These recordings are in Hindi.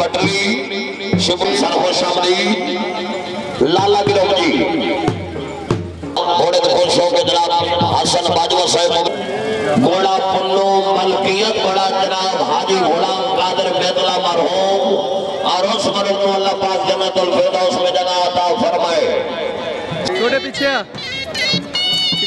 बटली शिवपुरी सरहोशामली लाला गिरोह जी घोड़े खुश हो के जनाब हसन बाजवा साहब घोड़ा पुन्नो मलकियत बड़ा जनाब हाजी गुलाम कादर बेदला मरहूम और उस मरहूम को अल्लाह पाक जन्नतुल फिरदौस में जगह अता फरमाए। छोटे पीछे आ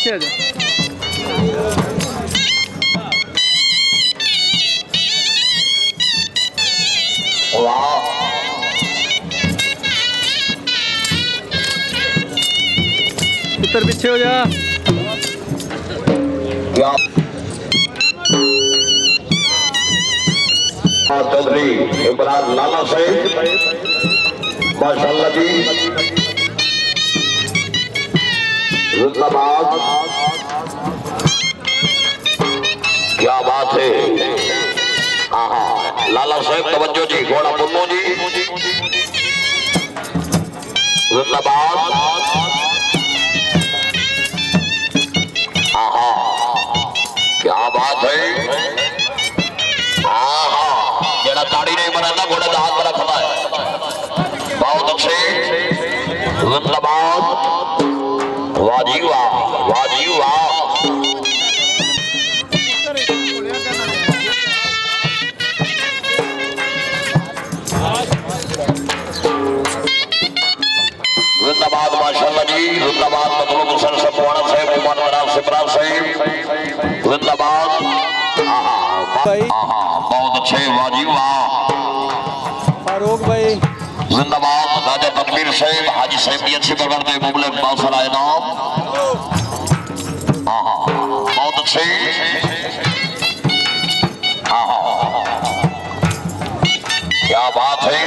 जा वाह उत्तर पीछे हो जा चौधरी इमरान लाला साहब माशाअल्लाह जी जिंदाबाद क्या बात है। हाँ लाला साहब तवज्जो जी घोड़ा पुन्नू जी जिंदाबाद। हाँ क्या बात है। जेड़ा ताड़ी नहीं बनाता घोड़े का हाथ में रखता है बहुत अच्छे जिंदाबाद। वाह जी वाह वाह जी वाह। जिंदाबाद माशाअल्लाह जी जिंदाबाद मतलब हुसैन सपवाना साहब उमर वराब सिमरान साहब जिंदाबाद। बहुत अच्छे वाह जी वाह। फारूक भाई जिंदाबाद राजा तकबीर साहब हाजी साहब भी अच्छे पकड़ते मुबलक बहुत सारा इनाम। बहुत अच्छे। क्या बात है।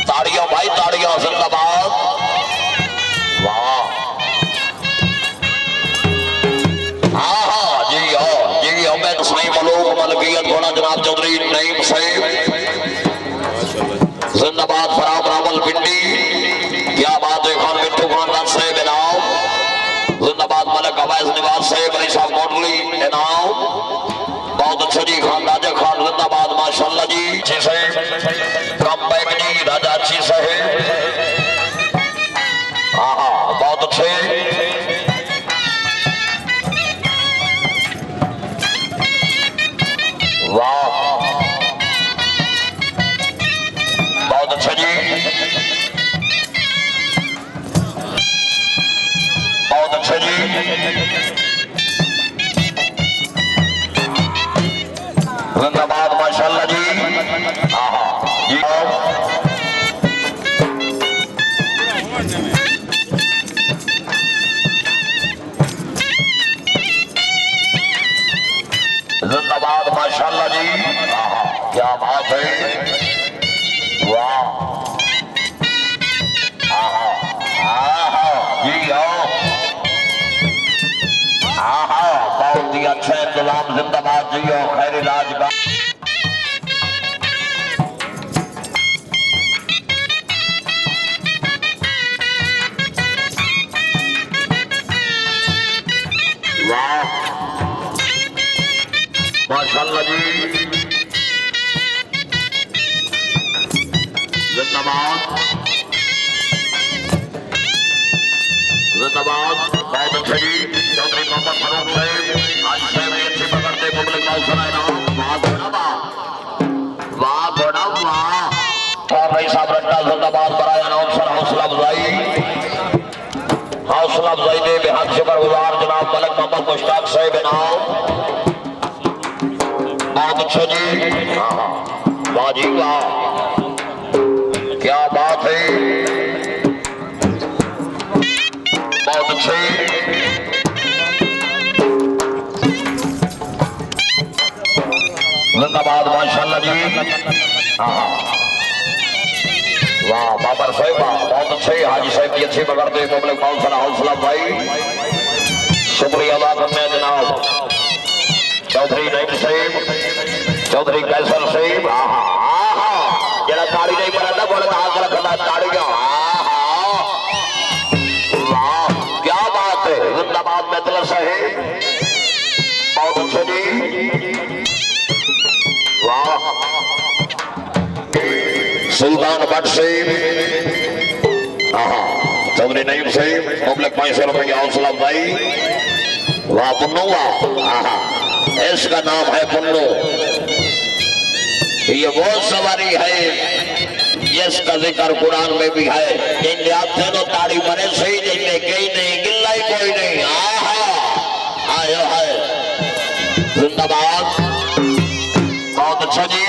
ताड़ियां भाई ताड़ियां जिंदाबाद। वाह मलकियत घोड़ा जनाब चौधरी नईम साहब जिंदाबाद। फराब रावल पिंडी क्या बात है। खान मिट्टू खानदान साहब इनाम जिंदाबाद। मलक अवैस निवास साहब अली साहब कोटली इनाम बहुत अच्छा जी। खान राजा खान जिंदाबाद माशाअल्लाह जी अच्छे साहब कम बैग जी राजा अच्छी साहब। बहुत अच्छे। वाह बहुत अच्छा जी बहुत अच्छा जी। जिंदाबाद माशाअल्लाह जी। जी जिंदाबाद माशाअल्लाह जी। क्या बात है। वाह जी बहुत ही अच्छा इंतजाम जिंदाबाद जी खैर इलाज का। वाह माशाअल्लाह जी जिंदाबाद जिंदाबाद। बहुत अच्छा जी चौधरी मोहम्मद फरूक साहब आज साहब अच्छे पकड़ते मुबलक बहुत सारा इनाम। वाह घोड़ा वाह घोड़ा वाह। और भाई साहब रट्टा जिंदाबाद बराया नाम सर हौसला अफजाई दे बेहद शुक्रगुजार जनाब मलक मोहम्मद मुश्ताक साहब इनाम बहुत अच्छा जी। वाह जी वाह क्या बात है। बहुत अच्छे जिंदाबाद माशाअल्लाह जी। वाह बाबर साहब बहुत अच्छे। हाजी साहब भी अच्छे पकड़ते मुबलक बहुत सारा हौसला भाई शुक्रिया अदा करते हैं जनाब चौधरी नईम साहब चौधरी कैसर साहब। जरा ताड़ी नहीं बनाता बोले हाथ रखना ताड़ियां। वाह क्या बात है जिंदाबाद मैतला साहब सुल्तान भट्ट से चौधरी नईम से पब्लिक 500 रुपए की हौसला भाई। वाह पुन्नू वाह, इसका नाम है पुन्नू। ये वो सवारी है जिसका जिक्र कुरान में भी है। जिनके हाथ से तो ताड़ी मरे सही, जिनने कहीं नहीं गिल्ला ही कोई नहीं। आयो है जिंदाबाद, बहुत अच्छा जी।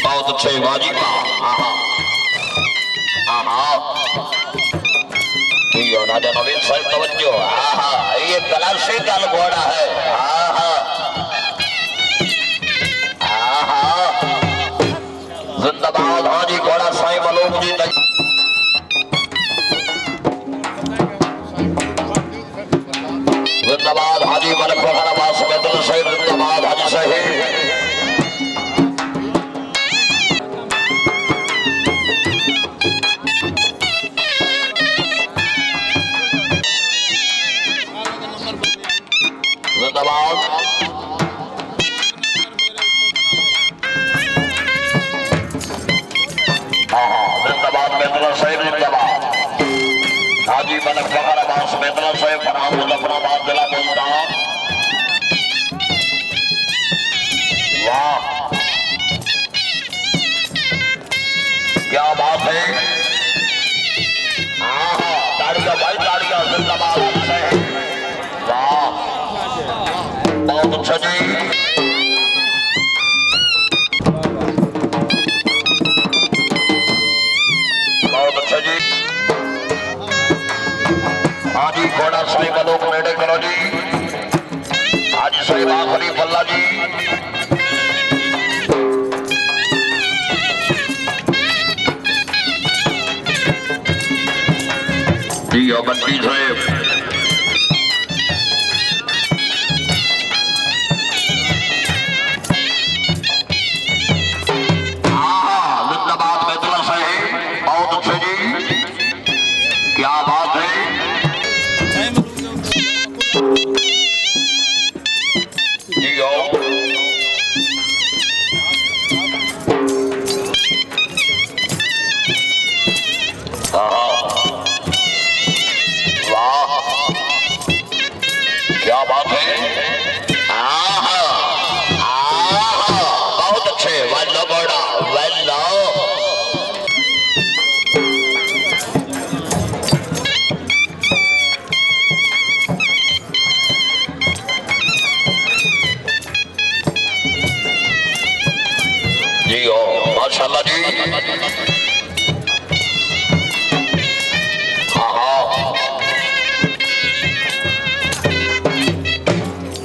बहुत अच्छे बाजी का राजा नवीन साहब तवज्जो। ये क्लासिकल घोड़ा है। जिंदाबाद हाजी घोड़ा साईं मलोक जी। जिंदाबाद हाजी मलिक फखर अब्बास बैतुल साहिब। जिंदाबाद हाजी साहिब। हाजी मलिक फखर अब्बास बैतुल साहिब फरहान मुजफ्फराबाद जिला मुल्तान। वाह क्या बात है। ताड़िया भाई ताड़िया। जिंदाबाद हाजी साहिब। वाह बहुत अच्छा जी। बहुत अच्छा जी। हाजी घोड़ा साईं मलोक नेड़े करो जी। हाजी साहिब आखिरी पल्ला जी। जी बंटी साहिब। जिंदाबाद बैतुल साहिब। बहुत अच्छे जी, क्या बात है। क्या बात है। बहुत अच्छे। वल्लो घोड़ा वल्लो। जी ओ माशाल्लाह जी।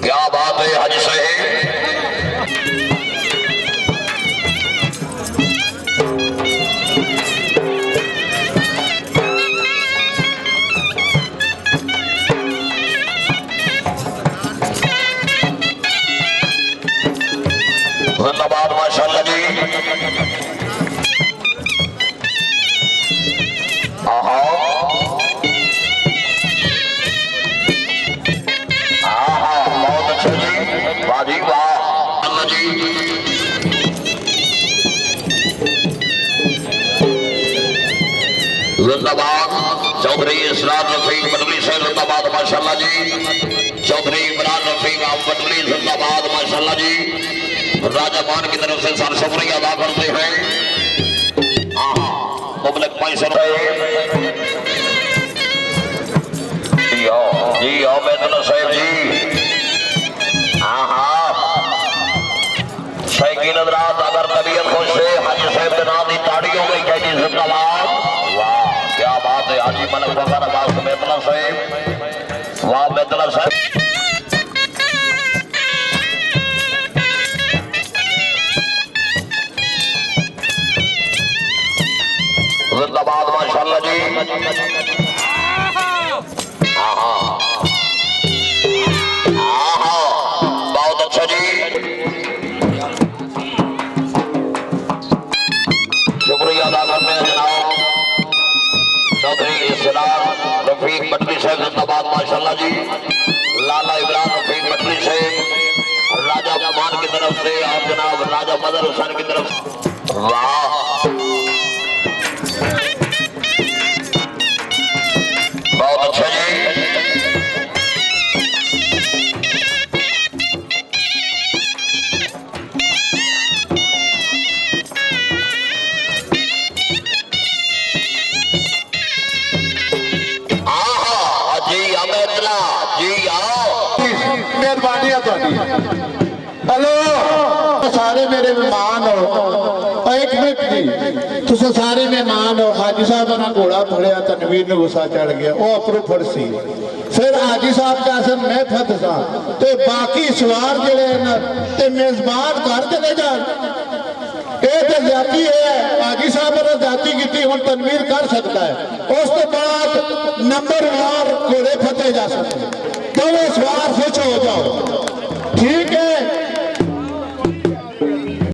क्या बात है हाजी साहिब। जिंदाबाद माशाल्लाह जी। बहुत अच्छा जी। वाजी वाह जी। जिंदाबाद चौधरी इसरार रफीक बटली साहब। जिंदाबाद माशाल्लाह जी। चौधरी इमरान रफीक बटली। जिंदाबाद माशाल्लाह जी। राजा मान की तरफ से सर शुक्रिया अदा करते हैं। पब्लिक 500 रुपए। जी आओ बैतुल साहिब जी। शैकीन हज़रात अगर तबीयत खुश है हाजी साहब के नाम की ताड़ियों में कह दी। जिंदाबाद। वाह क्या बात है। हाजी मलिक फखर अब्बास बैतुल साहिब। वाह बैतुल साहिब। जिंदाबाद माशाल्लाह जी। बहुत अच्छा जी। शुक्रिया अदा करते हैं जनाब चौधरी इसरार रफीक बटली साहब। जिंदाबाद माशाल्लाह जी। लाला इमरान रफीक बटली नजर हुसैन की तरफ। वाह बहुत अच्छा जी। मेहरबानी है थोड़ी। हेलो सारे मेरे मेहमान हो, एक मिनट जी, तुम सारे मेहमान हो। हाजी साहब ने घोड़ा फड़िया, तनवीर ने गुस्सा चढ़ गया, वो अपरू फड़सी। फिर हाजी साहब का आसन मैं फत सा ते बाकी सवार जड़े ते मेजबान घर चले जान, ये तो जाती है। हाजी साहब ने जाती की हूँ तनवीर कर सकता है, उस तो बाद नंबर वार घोड़े फते जा सकते।